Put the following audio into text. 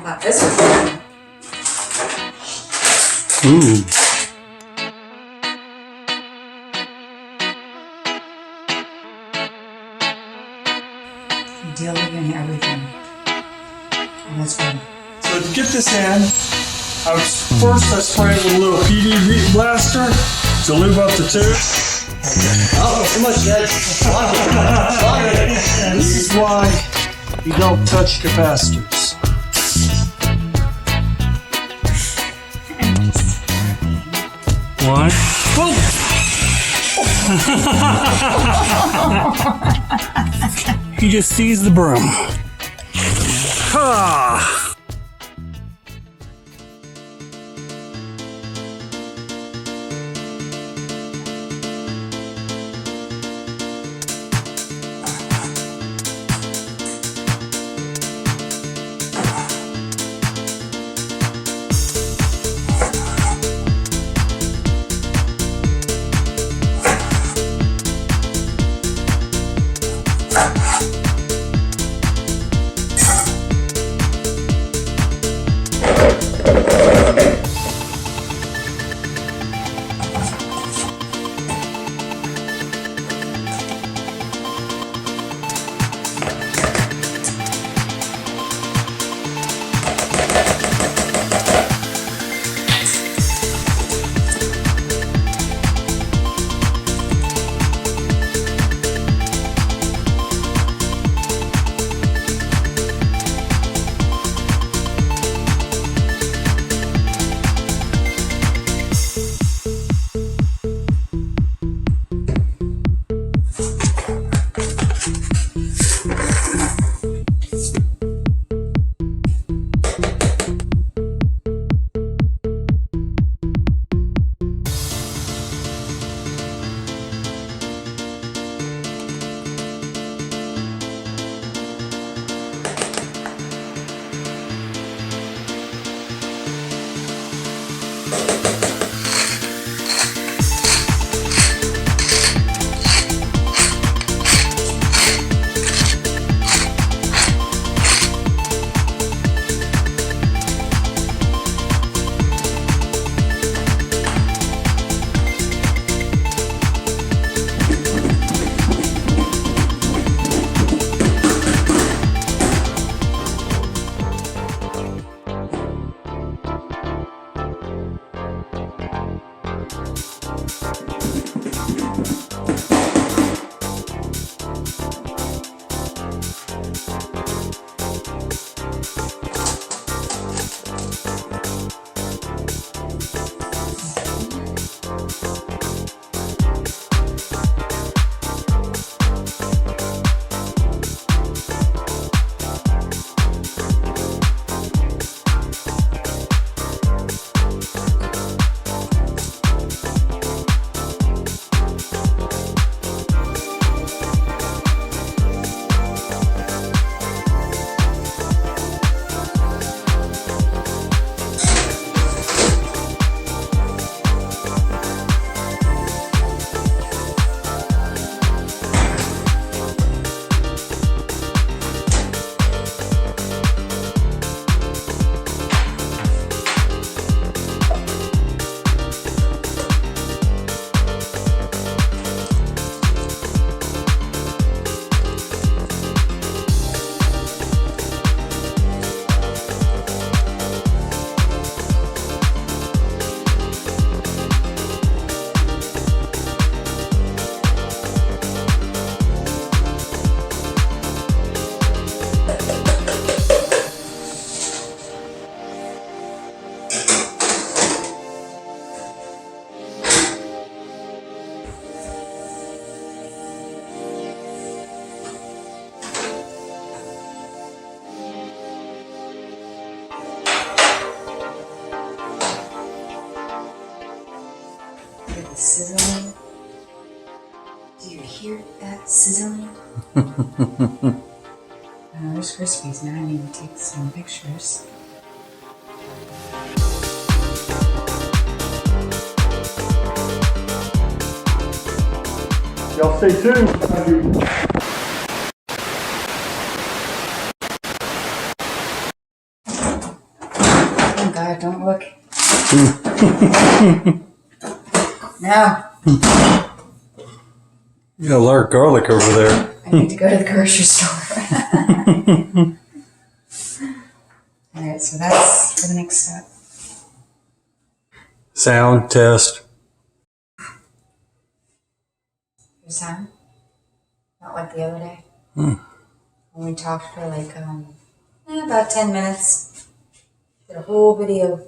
pop this one. Ooh. Diluting everything. And that's good. So to get this in, first I spray it with a little PD blaster to lube up the tube. Oh, too much, Dad. And this is why you don't touch capacitors. One. Boom! He just seized the broom. Ah! Sizzling. Do you hear that sizzling? There's Crispies. Now I need to take some pictures. Y'all stay tuned. don't look. No. You got a lot of garlic over there. I need to go to the grocery store. Alright, so that's for the next step. Sound test. Your sound? Not like the other day? When we talked for like about 10 minutes. Did a whole video.